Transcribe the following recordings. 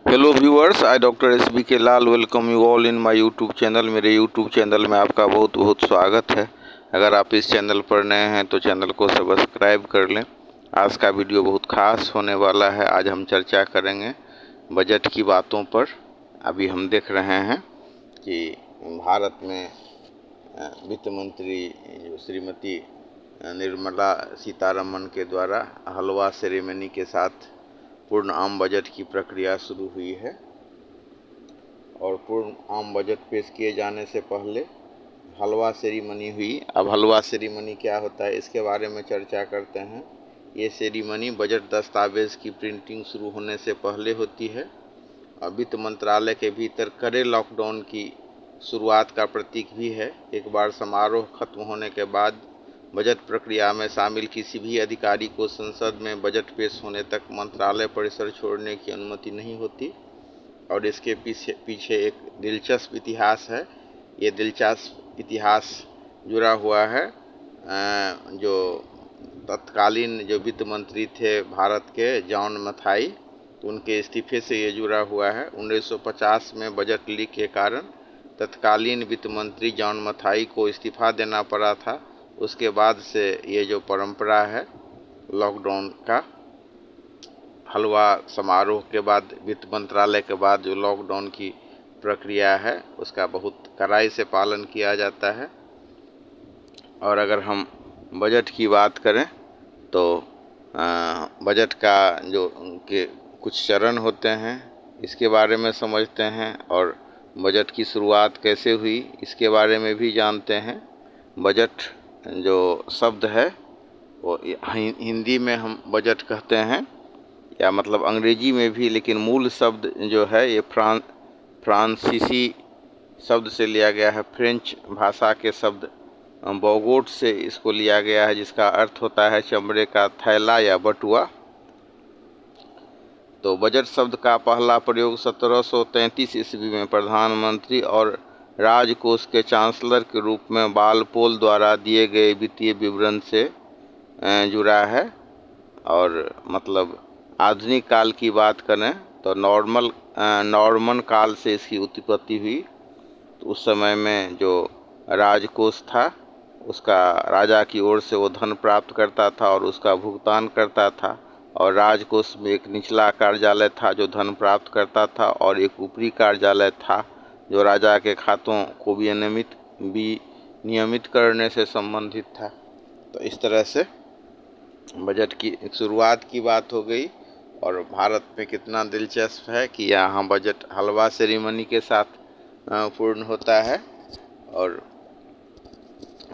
Hello viewers, I doctor S B K Lal welcome you all in my YouTube channel. मेरे YouTube channel में आपका बहुत बहुत स्वागत है। अगर आप इस चैनल पर नए हैं तो चैनल को सब्सक्राइब कर लें। आज का वीडियो बहुत खास होने वाला है। आज हम चर्चा करेंगे बजट की बातों पर। अभी हम देख रहे हैं कि भारत में वित्त मंत्री जो श्रीमती निर्मला सीतारमण के द्वारा हलवा सेरेमनी के साथ पूर्ण आम बजट की प्रक्रिया शुरू हुई है और पूर्ण आम बजट पेश किए जाने से पहले हलवा सेरेमनी हुई। अब हलवा सेरेमनी क्या होता है इसके बारे में चर्चा करते हैं। ये सेरेमनी बजट दस्तावेज की प्रिंटिंग शुरू होने से पहले होती है और वित्त मंत्रालय के भीतर कड़े लॉकडाउन की शुरुआत का प्रतीक भी है। एक बार समारोह खत्म होने के बाद बजट प्रक्रिया में शामिल किसी भी अधिकारी को संसद में बजट पेश होने तक मंत्रालय परिसर छोड़ने की अनुमति नहीं होती और इसके पीछे एक दिलचस्प इतिहास है। ये दिलचस्प इतिहास जुड़ा हुआ है जो तत्कालीन जो वित्त मंत्री थे भारत के जॉन मथाई, उनके इस्तीफे से ये जुड़ा हुआ है। 1950 में बजट लीक के कारण तत्कालीन वित्त मंत्री जॉन मथाई को इस्तीफा देना पड़ा था। उसके बाद से ये जो परंपरा है लॉकडाउन का, हलवा समारोह के बाद वित्त मंत्रालय के बाद जो लॉकडाउन की प्रक्रिया है उसका बहुत कड़ाई से पालन किया जाता है। और अगर हम बजट की बात करें तो बजट का जो के कुछ चरण होते हैं इसके बारे में समझते हैं और बजट की शुरुआत कैसे हुई इसके बारे में भी जानते हैं। बजट जो शब्द है वो हिंदी में हम बजट कहते हैं या मतलब अंग्रेजी में भी, लेकिन मूल शब्द जो है ये फ्रांसीसी शब्द से लिया गया है। फ्रेंच भाषा के शब्द बोगोट से इसको लिया गया है जिसका अर्थ होता है चमड़े का थैला या बटुआ। तो बजट शब्द का पहला प्रयोग 1733 ईस्वी में प्रधानमंत्री और राजकोष के चांसलर के रूप में वालपोल द्वारा दिए गए वित्तीय विवरण से जुड़ा है। और मतलब आधुनिक काल की बात करें तो नॉर्मन काल से इसकी उत्पत्ति हुई। तो उस समय में जो राजकोष था उसका राजा की ओर से वो धन प्राप्त करता था और उसका भुगतान करता था। और राजकोष में एक निचला कार्यालय था जो धन प्राप्त करता था और एक ऊपरी कार्यालय था जो राजा के खातों को नियमित करने से संबंधित था। तो इस तरह से बजट की शुरुआत की बात हो गई। और भारत में कितना दिलचस्प है कि यहाँ बजट हलवा सेरेमनी के साथ पूर्ण होता है। और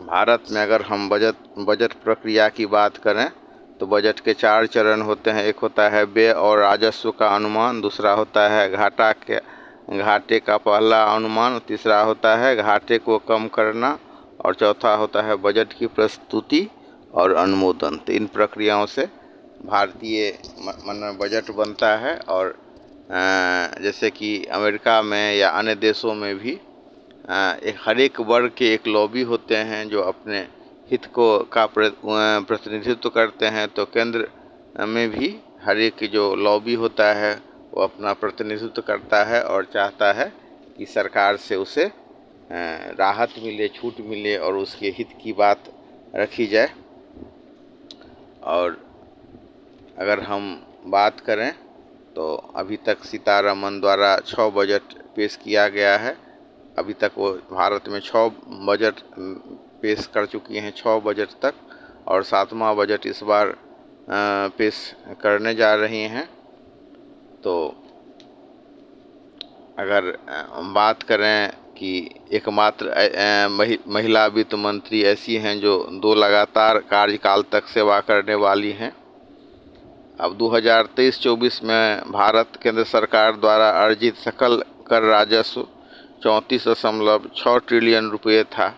भारत में अगर हम बजट प्रक्रिया की बात करें तो बजट के 4 चरण होते हैं। एक होता है व्यय और राजस्व का अनुमान, दूसरा होता है घाटे का पहला अनुमान, तीसरा होता है घाटे को कम करना और चौथा होता है बजट की प्रस्तुति और अनुमोदन। तो इन प्रक्रियाओं से भारतीय बजट बनता है। और जैसे कि अमेरिका में या अन्य देशों में भी हर एक वर्ग के एक लॉबी होते हैं जो अपने हित का प्रतिनिधित्व करते हैं। तो केंद्र में भी हर एक जो लॉबी होता है वो अपना प्रतिनिधित्व करता है और चाहता है कि सरकार से उसे राहत मिले, छूट मिले और उसके हित की बात रखी जाए। और अगर हम बात करें तो अभी तक सीतारमण द्वारा 6 बजट पेश किया गया है। अभी तक वो भारत में 6 बजट पेश कर चुकी हैं, 6 बजट तक, और 7वां बजट इस बार पेश करने जा रही हैं। तो अगर बात करें कि एकमात्र महिला वित्त मंत्री ऐसी हैं जो 2 लगातार कार्यकाल तक सेवा करने वाली हैं। अब 2023-24 में भारत केंद्र सरकार द्वारा अर्जित सकल कर राजस्व 34.6 ट्रिलियन रुपये था,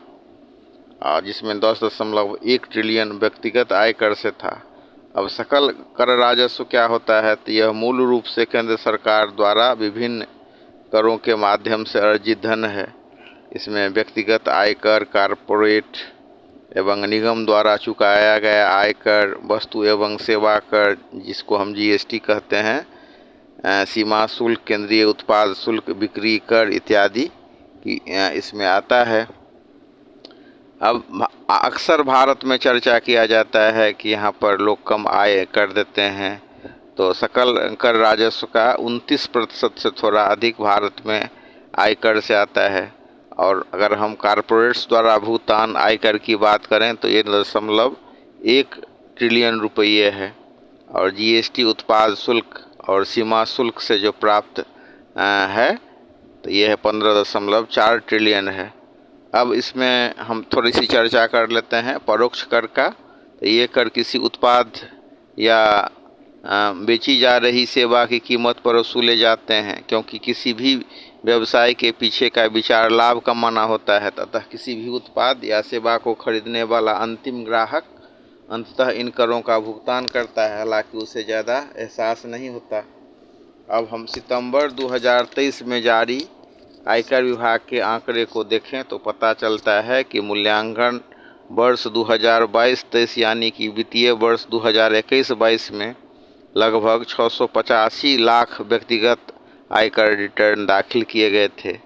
जिसमें 10.1 ट्रिलियन व्यक्तिगत आयकर से था। अब सकल कर राजस्व क्या होता है? तो यह मूल रूप से केंद्र सरकार द्वारा विभिन्न करों के माध्यम से अर्जित धन है। इसमें व्यक्तिगत आयकर, कॉरपोरेट एवं निगम द्वारा चुकाया गया आयकर, वस्तु एवं सेवा कर जिसको हम जीएसटी कहते हैं, सीमा शुल्क, केंद्रीय उत्पाद शुल्क, बिक्री कर इत्यादि की इसमें आता है। अब अक्सर भारत में चर्चा किया जाता है कि यहाँ पर लोग कम आय कर देते हैं, तो सकल कर राजस्व का 29% से थोड़ा अधिक भारत में आयकर से आता है। और अगर हम कॉरपोरेट्स द्वारा भुगतान आयकर की बात करें तो ये 0.1 ट्रिलियन रुपये है। और जीएसटी, उत्पाद शुल्क और सीमा शुल्क से जो प्राप्त है तो ये है 15.4 ट्रिलियन है। अब इसमें हम थोड़ी सी चर्चा कर लेते हैं परोक्ष कर का। तो ये कर किसी उत्पाद या बेची जा रही सेवा की कीमत पर वसूले जाते हैं, क्योंकि किसी भी व्यवसाय के पीछे का विचार लाभ कमाना होता है। तथा किसी भी उत्पाद या सेवा को खरीदने वाला अंतिम ग्राहक अंततः इन करों का भुगतान करता है, हालांकि उसे ज़्यादा एहसास नहीं होता। अब हम सितंबर 2023 में जारी आयकर विभाग के आंकड़े को देखें तो पता चलता है कि मूल्यांकन वर्ष 2022-23 यानी कि वित्तीय वर्ष 2021-22 में लगभग 685 लाख व्यक्तिगत आयकर रिटर्न दाखिल किए गए थे।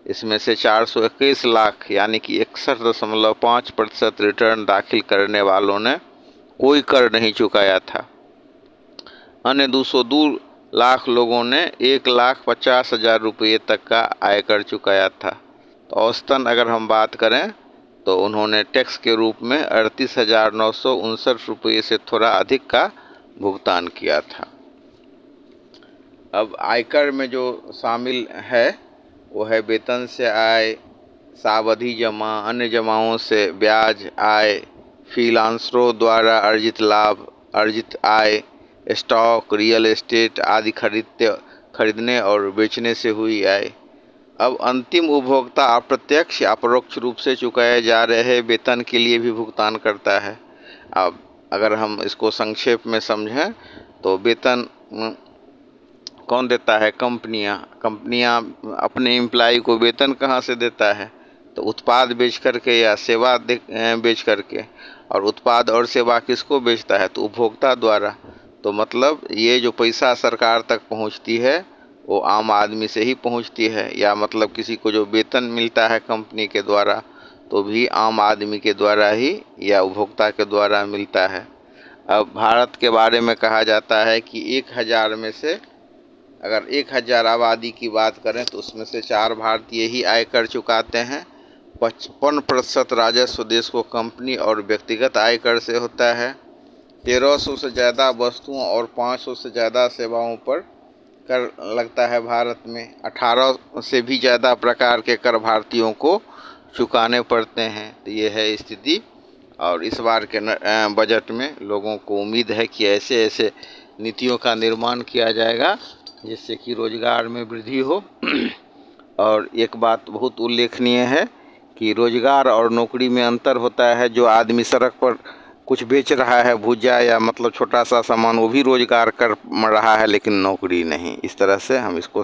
इसमें से 421 लाख यानी कि 61.5% रिटर्न दाखिल करने वालों ने कोई कर नहीं चुकाया था। अन्य 202 लाख लोगों ने 1,50,000 रुपये तक का आयकर चुकाया था। तो औसतन अगर हम बात करें तो उन्होंने टैक्स के रूप में 38,959 रुपये से थोड़ा अधिक का भुगतान किया था। अब आयकर में जो शामिल है वो है वेतन से आय, सावधि जमा, अन्य जमाओं से ब्याज आय, फ्रीलांसरों द्वारा अर्जित लाभ, अर्जित आय, स्टॉक, रियल एस्टेट आदि खरीदने और बेचने से हुई आय। अब अंतिम उपभोक्ता अप्रत्यक्ष या परोक्ष रूप से चुकाए जा रहे वेतन के लिए भी भुगतान करता है। अब अगर हम इसको संक्षेप में समझें तो वेतन कौन देता है? कंपनियां अपने एम्प्लॉय को वेतन कहाँ से देता है? तो उत्पाद बेच करके या सेवा बेच करके। और उत्पाद और सेवा किसको बेचता है? तो उपभोक्ता द्वारा। तो मतलब ये जो पैसा सरकार तक पहुंचती है वो आम आदमी से ही पहुंचती है, या मतलब किसी को जो वेतन मिलता है कंपनी के द्वारा तो भी आम आदमी के द्वारा ही या उपभोक्ता के द्वारा मिलता है। अब भारत के बारे में कहा जाता है कि 1000 में से अगर 1000 आबादी की बात करें तो उसमें से 4 भारतीय ही आयकर चुकाते हैं। 55% राजस्व देश को कंपनी और व्यक्तिगत आयकर से होता है। 1300 से ज़्यादा वस्तुओं और 500 से ज़्यादा सेवाओं पर कर लगता है भारत में। 18 से भी ज़्यादा प्रकार के कर भारतीयों को चुकाने पड़ते हैं। तो ये है स्थिति। और इस बार के बजट में लोगों को उम्मीद है कि ऐसे ऐसे नीतियों का निर्माण किया जाएगा जिससे कि रोजगार में वृद्धि हो। और एक बात बहुत उल्लेखनीय है कि रोजगार और नौकरी में अंतर होता है। जो आदमी सड़क पर कुछ बेच रहा है, भुजा या मतलब छोटा सा सामान, वो भी रोजगार कर रहा है लेकिन नौकरी नहीं। इस तरह से हम इसको